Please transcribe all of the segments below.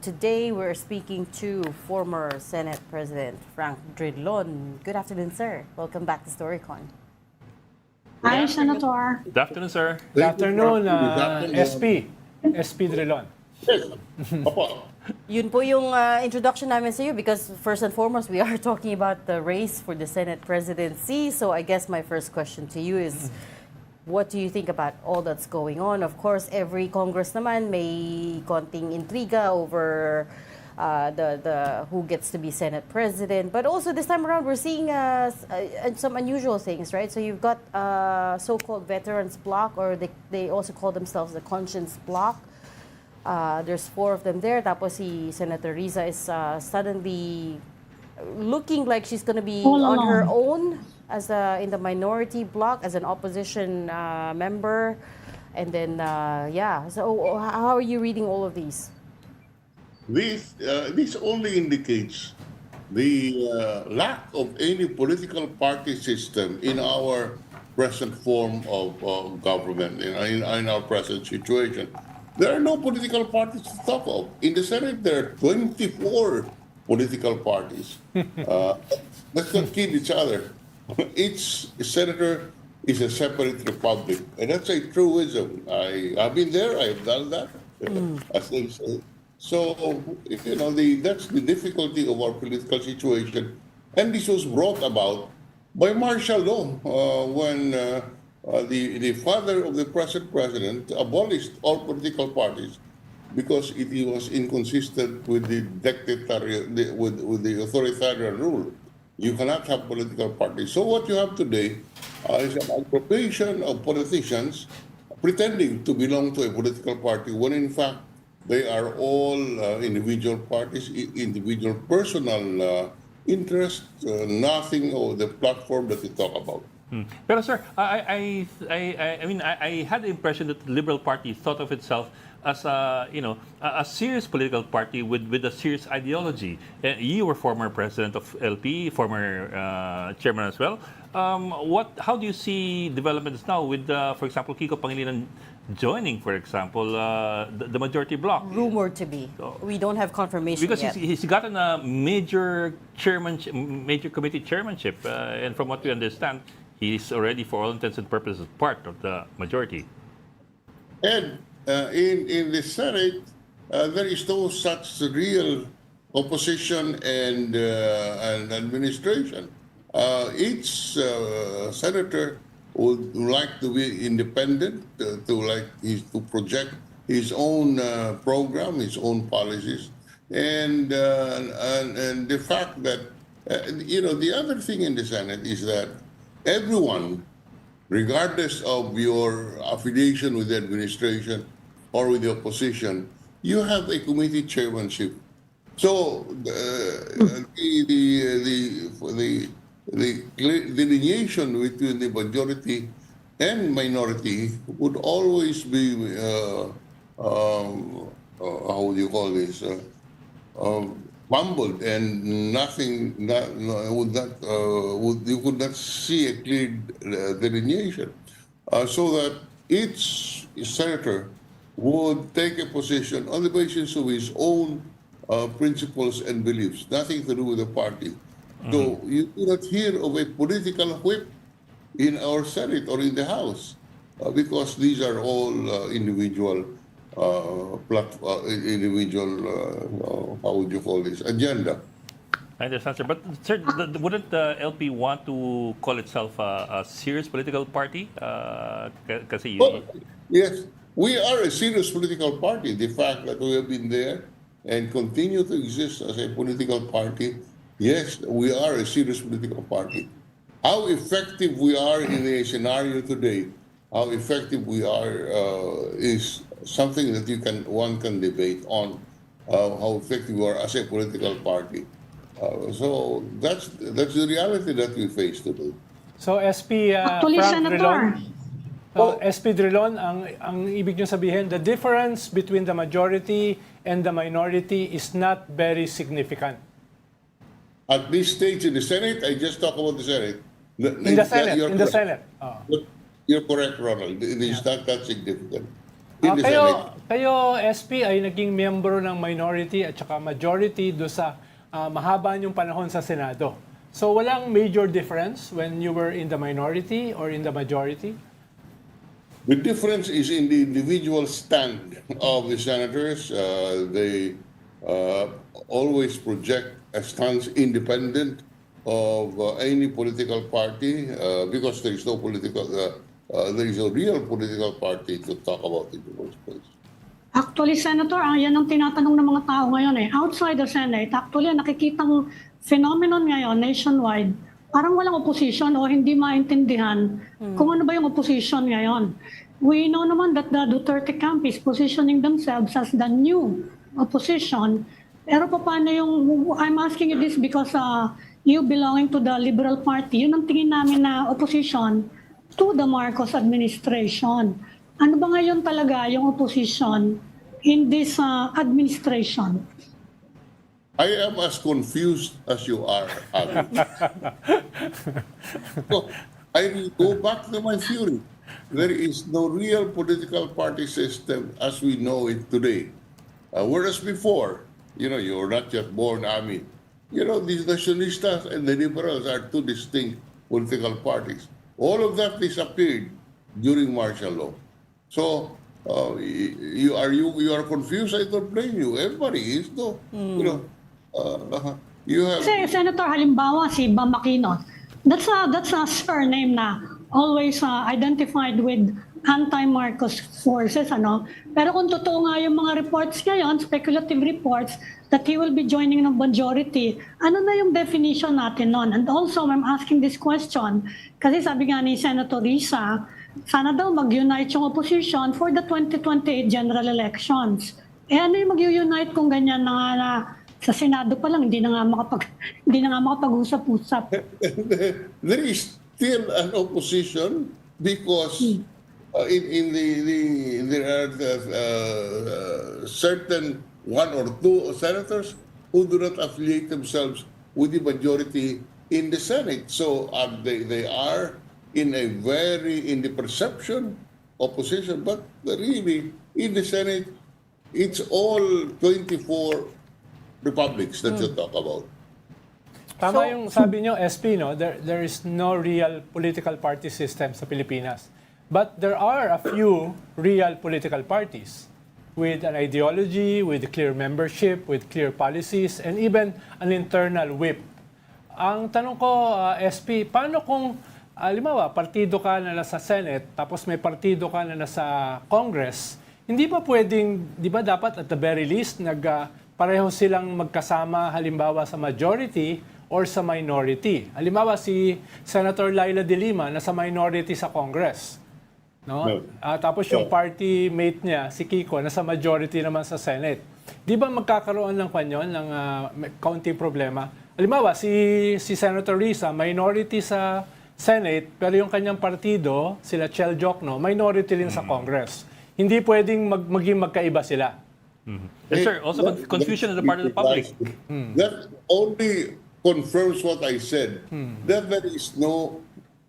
today we're speaking to former Senate President Frank Drilon. Good afternoon, sir. Welcome back to Storycon. Hi, Senator. Good afternoon, sir. Good afternoon, SP Drilon. Yes. Opo. Yun po yung introduction namin sa iyo because first and foremost, we are talking about the race for the Senate presidency. So I guess my first question to you is, what do you think about all that's going on? Of course, every Congress naman may konting intriga over the who gets to be Senate President. But also this time around, we're seeing some unusual things, right? So you've got so-called Veterans Bloc, or they also call themselves the Conscience Bloc. There's 4 of them there. Tapos si Senator Riza is suddenly looking like she's going to be on her own as in the minority bloc as an opposition member. And then, yeah. So how are you reading all of these? This only indicates the lack of any political party system in our present form of government, in our present situation. There are no political parties to talk of. In the Senate, there are 24 political parties. Let's not kid each other. Each senator is a separate republic. And that's a truism. I've been there, I've done that, as they say. So, that's the difficulty of our political situation. And this was brought about by martial law when the father of the present president abolished all political parties because it was inconsistent with the with the authoritarian rule. You cannot have political parties. So what you have today is an aggregation of politicians pretending to belong to a political party when in fact they are all individual parties, individual personal interests, nothing of the platform that you talk about. Pero sir, I mean, I had the impression that the Liberal Party thought of itself as a serious political party with a serious ideology. You were former president of LP, former chairman as well. How do you see developments now with, for example, Kiko Pangilinan joining, for example, the majority bloc? Rumored to be. We don't have confirmation because yet. He's gotten a major committee chairmanship, and from what we understand, he's already, for all intents and purposes, part of the majority. And in the Senate, there is no such real opposition and administration. Each senator would like to be independent, to project his own program, his own policies, and the fact that the other thing in the Senate is that everyone, regardless of your affiliation with the administration or with the opposition, you have a committee chairmanship. So the delineation between the majority and minority would always be how would you call this? Mumbled, and nothing you could not see a clear delineation, so that each senator would take a position on the basis of his own principles and beliefs, nothing to do with the party. So you do not hear of a political whip in our Senate or in the House because these are all individual how would you call this, agenda. I understand, sir. But sir, wouldn't the LP want to call itself a serious political party? Yes, we are a serious political party. The fact that we have been there and continue to exist as a political party, yes, we are a serious political party. How effective we are in a scenario today, how effective we are is something that one can debate on how effective we are as a political party. So that's the reality that we face today. So SP Actually, Frank Senator. Drilon, SP Drilon, ang ibig nyo sabihin, the difference between the majority and the minority is not very significant. At this stage in the Senate, I just talk about the Senate. In the Senate. You're correct, Ronald. It is not that significant. in the Senate. Kayo, SP, ay naging miyembro ng minority at saka majority do sa mahaba yung panahon sa Senado. So walang major difference when you were in the minority or in the majority? The difference is in the individual stand of the senators. They always project a stance independent of any political party because there is no real political party to talk about in the first place. Actually, Senator, yan ang tinatanong ng mga tao ngayon eh. Outside the Senate, actually, nakikitang phenomenon ngayon nationwide, parang walang opposition o hindi maintindihan kung ano ba yung opposition ngayon. We know naman that the Duterte camp is positioning themselves as the new opposition. Pero paano yung, I'm asking you this because you belonging to the Liberal Party, yun ang tingin namin na opposition to the Marcos administration. Ano ba ngayon talaga yung opposition in this administration? I am as confused as you are, Abby. So, I will go back to my theory. There is no real political party system as we know it today. Whereas before, you were not yet born, Ami. These nationalistas and the liberals are two distinct political parties. All of that disappeared during martial law. So, you are confused. I don't blame you. Everybody is, no. You have. Kasi Senator, halimbawa si Bam Kiko, that's a surname na always identified with anti-Marcos forces, ano? Pero kung totoo nga yung mga reports ngayon, speculative reports, that he will be joining ng majority, ano na yung definition natin nun? And also, I'm asking this question, kasi sabi nga ni Senator Risa, sana daw mag-unite yung opposition for the 2028 general elections. Ano yung mag-unite kung ganyan na sa Senado pa lang, hindi na nga makapag-usap-usap. There is still an opposition because there are certain one or two senators who do not affiliate themselves with the majority in the Senate. So they are in the perception opposition, but really in the Senate, it's all 24 republics that you talk about. Tama yung sabi nyo, SP, no? There is no real political party system sa Pilipinas. But there are a few real political parties with an ideology, with clear membership, with clear policies, and even an internal whip. Ang tanong ko, SP, paano kung, halimbawa, partido ka na sa Senate, tapos may partido ka na sa Congress, hindi pa pwedeng, di ba dapat at the very least, pareho silang magkasama halimbawa sa majority or sa minority. Halimbawa si Senator Laila de Lima nasa minority sa Congress. No? Tapos yung party mate niya, si Kiko, nasa majority naman sa Senate. Di ba magkakaroon ng kanyon ng kaunting problema? Halimbawa si Senator Risa, minority sa Senate, pero yung kanyang partido, sila Chel Jokno, minority rin sa Congress. Hindi pwedeng maging magkaiba sila. Yes, sir. Also, confusion on the part of the public. That only confirms what I said, that there is no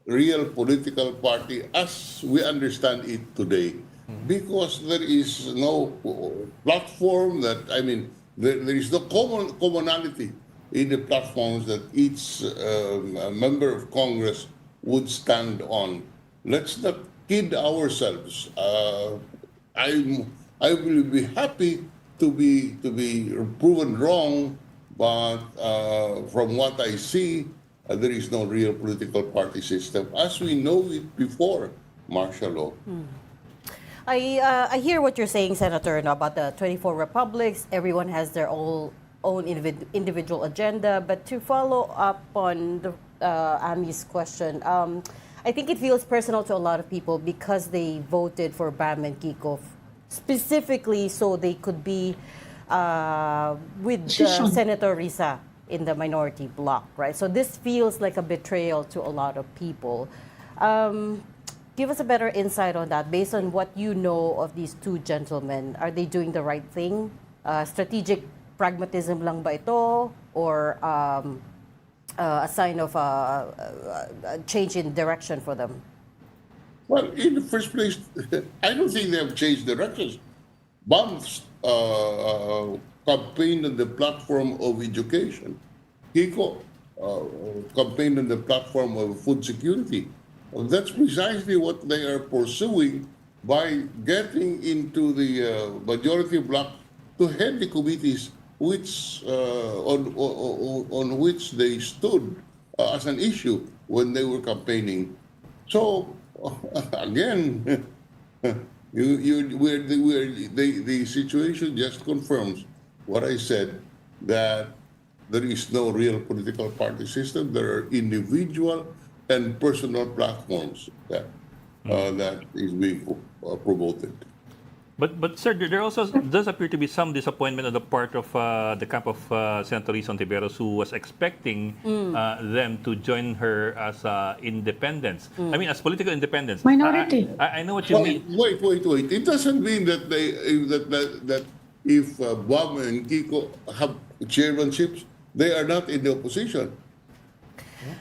real political party as we understand it today, because there is no platform there is no commonality in the platforms that each member of Congress would stand on. Let's not kid ourselves. I will be happy to be proven wrong, but from what I see, there is no real political party system as we know it before martial law. I hear what you're saying, Senator, about the 24 republics. Everyone has their own individual agenda. But to follow up on the Ami's question, I think it feels personal to a lot of people because they voted for Bam and Kiko specifically so they could be with Senator Risa in the minority bloc, right? So this feels like a betrayal to a lot of people. Give us a better insight on that based on what you know of these two gentlemen. Are they doing the right thing? Strategic pragmatism lang ba ito? Or a sign of a change in direction for them? Well, in the first place, I don't think they have changed directions. Bam's campaigned on the platform of education. Kiko campaigned on the platform of food security. Well, that's precisely what they are pursuing by getting into the majority bloc to head the committees which on which they stood as an issue when they were campaigning. So again, the situation just confirms what I said, that there is no real political party system. There are individual and personal platforms that that is being promoted. But sir, there also does appear to be some disappointment on the part of the camp of Senator Rizon Tiveros, who was expecting them to join her as independents. I mean, as political independents. Minority. I know what you mean. Wait. It doesn't mean that that if Bam and Kiko have chairmanships, they are not in the opposition.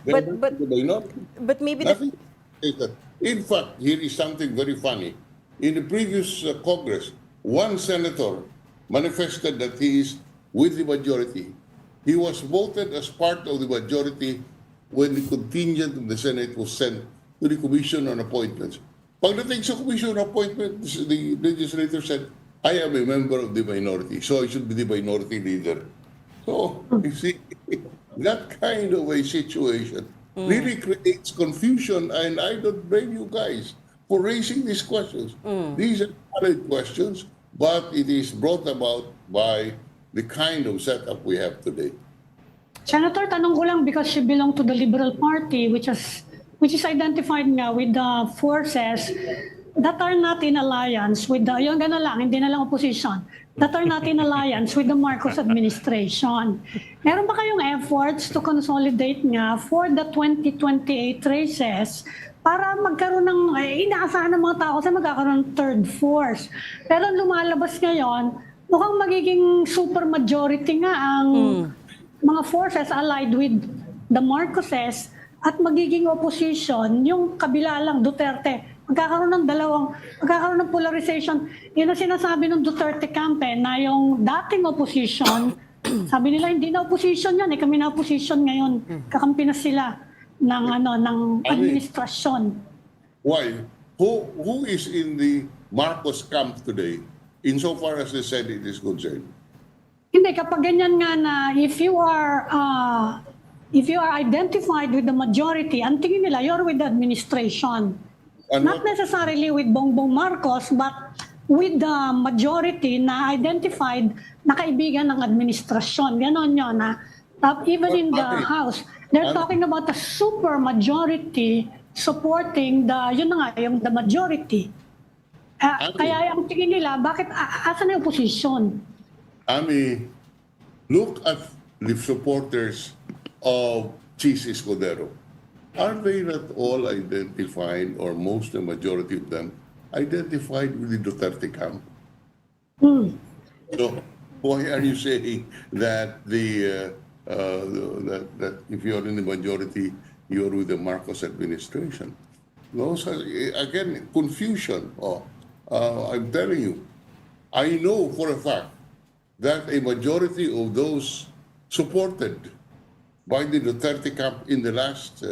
They But- are but- not in the minority. But maybe Nothing is that. In fact, here is something very funny. In the previous Congress, one senator manifested that he is with the majority. He was voted as part of the majority when the contingent of the Senate was sent to the Commission on Appointments. Pagdating sa Commission on Appointments, the legislator said, I am a member of the minority, so I should be the minority leader. So, you see, that kind of a situation really creates confusion, and I don't blame you guys for raising these questions. These are valid questions, but it is brought about by the kind of setup we have today. Senator, tanong ko lang because she belonged to the Liberal Party, which is identified nga with the forces that are not in alliance with the, yung gano'n lang, hindi na lang opposition, that are not in alliance with the Marcos administration. Meron ba kayong efforts to consolidate nga for the 2028 races para magkaroon ng, inaasahan ng mga tao sa magkakaroon ng third force? Pero lumalabas ngayon, mukhang magiging super majority nga ang mga forces allied with the Marcoses at magiging opposition yung kabila lang, Duterte. Magkakaroon ng polarization. Yun ang sinasabi ng Duterte campaign na yung dating opposition, sabi nila hindi na opposition yan, kami na opposition ngayon. Kakampi na sila ng administrasyon. Why? Who is in the Marcos camp today, insofar as the Senate is concerned? Hindi, kapag ganyan nga na if you are identified with the majority, ang tingin nila, you're with the administration. And Not necessarily with Bongbong Marcos, but with the majority na identified na kaibigan ng administrasyon. Ganon yun. Even in the House, they're talking about a super majority supporting the majority. Kaya ang tingin nila, bakit asan na yung opposition? Ami, look at the supporters of Cheese Escudero. Are they not all identified, or most, the majority of them, identified with the Duterte camp? So, why are you saying that that if you're in the majority, you're with the Marcos administration? Those are, again, confusion. I'm telling you, I know for a fact that a majority of those supported by the Duterte camp in the last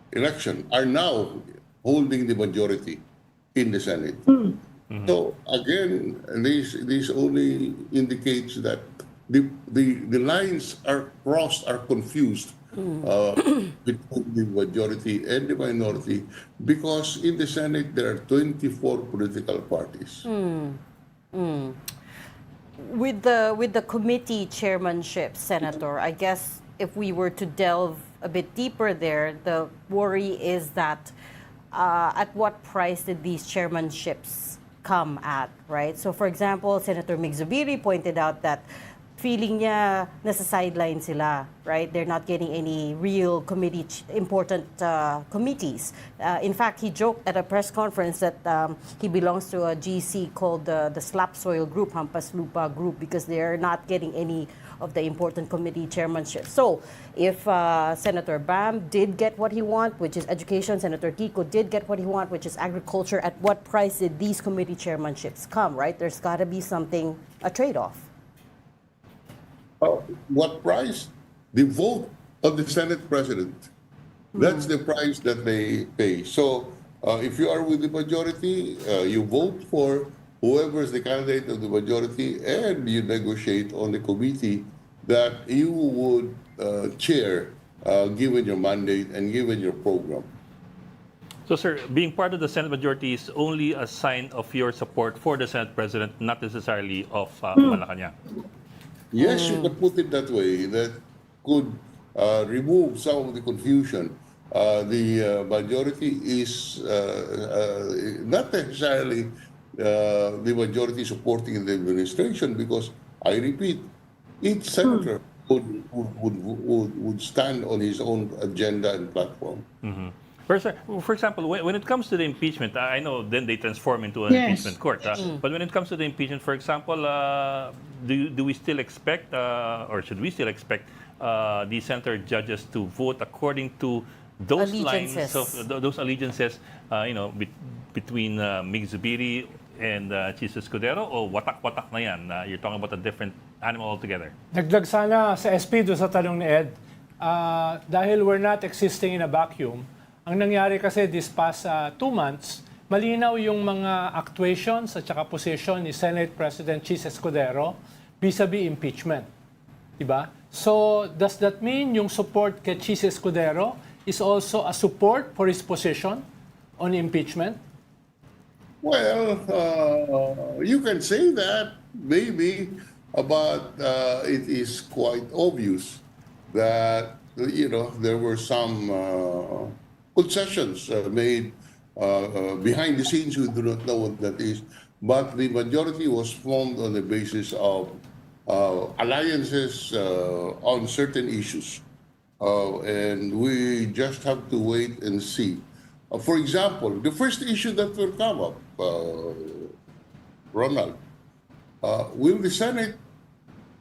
election are now holding the majority in the Senate. So again, this only indicates that the lines are crossed, are confused between the majority and the minority, because in the Senate there are 24 political parties. with the committee chairmanship, Senator, I guess if we were to delve a bit deeper there, the worry is that at what price did these chairmanships come at, right? So for example, Senator Mig Zubiri pointed out that feeling niya nasa sideline sila, right? They're not getting any real important committees. In fact, he joked at a press conference that he belongs to a GC called the Slap Soil Group, Hampas Lupa Group, because they're not getting any of the important committee chairmanship. So, if Senator Bam did get what he want, which is education, Senator Kiko did get what he want, which is agriculture, at what price did these committee chairmanships come, right? There's got to be something, a trade-off. What price? The vote of the Senate President. That's the price that they pay. So if you are with the majority, you vote for whoever is the candidate of the majority, and you negotiate on the committee that you would chair, given your mandate and given your program. So, sir, being part of the Senate majority is only a sign of your support for the Senate President, not necessarily of Malacanang. Yes, you can put it that way. That could remove some of the confusion. The majority is not necessarily the majority supporting the administration, because I repeat, each senator would stand on his own agenda and platform. For example, when it comes to the impeachment, I know then they transform into an impeachment court. But when it comes to the impeachment, for example, do we still expect, or should we still expect, the senator judges to vote according to those lines of those allegiances, between Mig Zubiri and Chis Escudero, or watak-watak na yan? You're talking about a different animal altogether. Dagdag sana sa SP do sa tanong ni Ed, dahil we're not existing in a vacuum, ang nangyari kasi this past 2 months, malinaw yung mga actuations at saka position ni Senate President Chis Escudero vis-a-vis impeachment. Diba? So, does that mean yung support kay Chis Escudero is also a support for his position on impeachment? Well, you can say that, maybe, but it is quite obvious that, there were some concessions made behind the scenes. We do not know what that is. But the majority was formed on the basis of alliances on certain issues. And we just have to wait and see. For example, the first issue that will come up, Ronald, will the Senate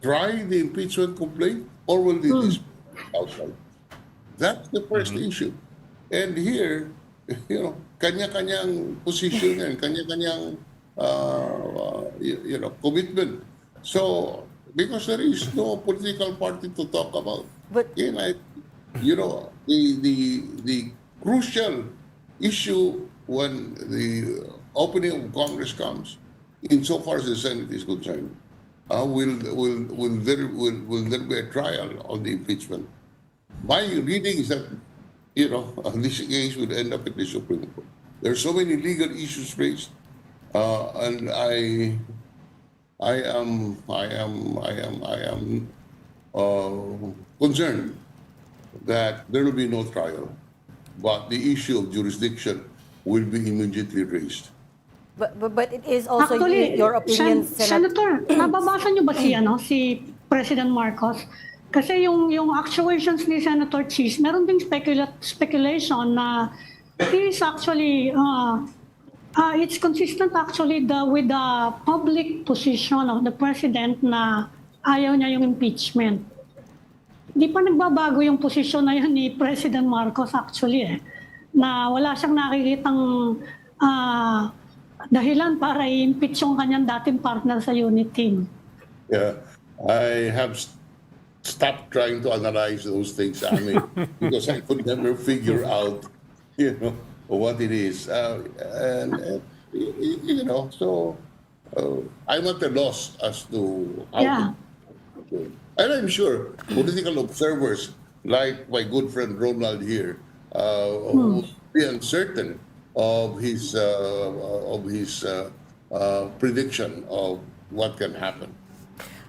try the impeachment complaint, or will they dismiss it outside? That's the first issue. And here, kanya-kanyang position and kanya-kanyang, commitment. So, because there is no political party to talk about. But the crucial issue when the opening of Congress comes, insofar as the Senate is concerned, will there be a trial on the impeachment? My reading is that, this case would end up at the Supreme Court. There are so many legal issues raised, and I am concerned that there will be no trial, but the issue of jurisdiction will be immediately raised. But it is also Actually, your opinion, Senator, nababasa niyo ba si President Marcos? Kasi yung actuations ni Senator Chis, meron ding speculation na he is actually, it's consistent actually with the public position of the President na ayaw niya yung impeachment. Di pa nagbabago yung posisyon na yun ni President Marcos actually na wala siyang nakikitang dahilan para i-impeach yung kanyang dating partner sa unit team. Yeah, I have stopped trying to analyze those things, Amy, because I could never figure out, what it is. So I'm at a loss as to how to. And I'm sure political observers, like my good friend Ronald here, will be uncertain of his prediction of what can happen.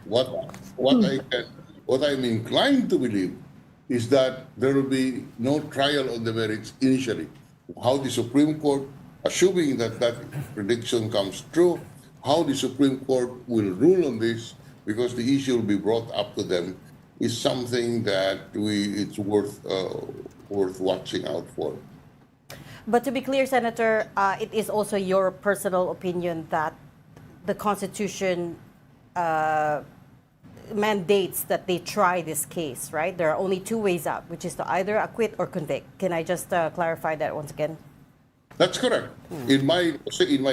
What I'm inclined to believe is that there will be no trial on the merits initially. How the Supreme Court, assuming that prediction comes true, how the Supreme Court will rule on this, because the issue will be brought up to them, is something that it's worth watching out for. But to be clear, Senator, it is also your personal opinion that the Constitution mandates that they try this case, right? There are only two ways out, which is to either acquit or convict. Can I just clarify that once again? That's correct. In my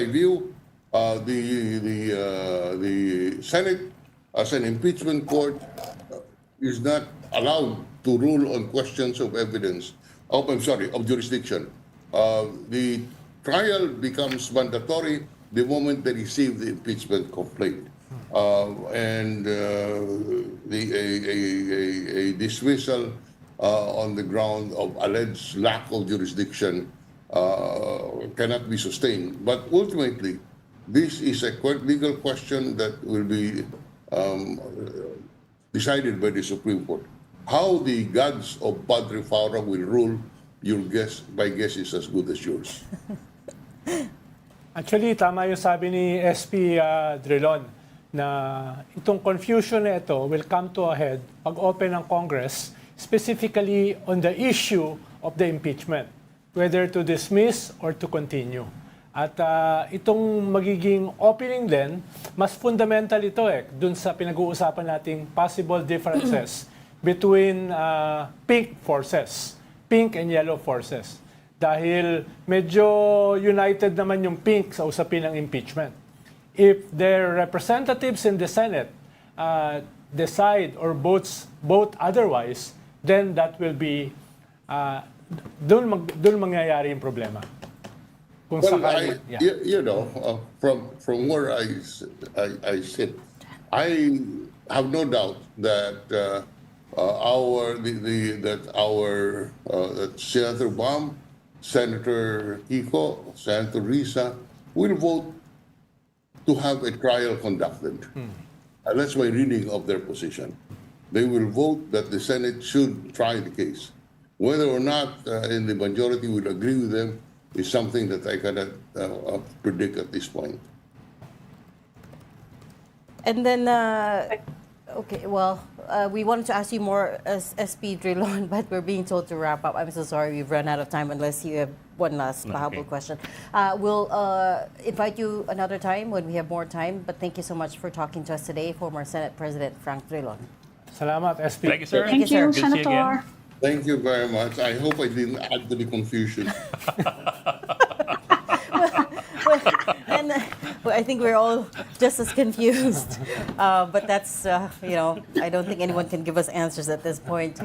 view, the Senate as an impeachment court is not allowed to rule on questions of evidence. Of jurisdiction. The trial becomes mandatory the moment they receive the impeachment complaint, and a dismissal on the ground of alleged lack of jurisdiction cannot be sustained. But ultimately, this is a legal question that will be decided by the Supreme Court. How the gods of Padre Faura will rule, my guess is as good as yours. Actually, tama yung sabi ni SP Drilon na itong confusion na ito will come to a head pag open ng Congress, specifically on the issue of the impeachment, whether to dismiss or to continue. At itong magiging opening din, mas fundamental ito dun sa pinag-uusapan nating possible differences between pink and yellow forces. Dahil medyo united naman yung pink sa usapin ng impeachment. If their representatives in the Senate decide or vote otherwise, then that will be, dun mangyayari yung problema. Kung Well, sakali, from where I sit, I have no doubt that that Senator Bam, Senator Kiko, Senator Risa will vote to have a trial conducted. That's my reading of their position. They will vote that the Senate should try the case. Whether or not in the majority will agree with them is something that I cannot predict at this point. And then, okay, well, we wanted to ask you more as SP Drilon, but we're being told to wrap up. I'm so sorry, we've run out of time unless you have one last pahabol question. We'll invite you another time when we have more time, but thank you so much for talking to us today, former Senate President Frank Drilon. salamat, SP. Thank you, sir. Thank you, Good to see you Senator. again. Thank you very much. I hope I didn't add to the confusion. And I think we're all just as confused. But that's, I don't think anyone can give us answers at this point.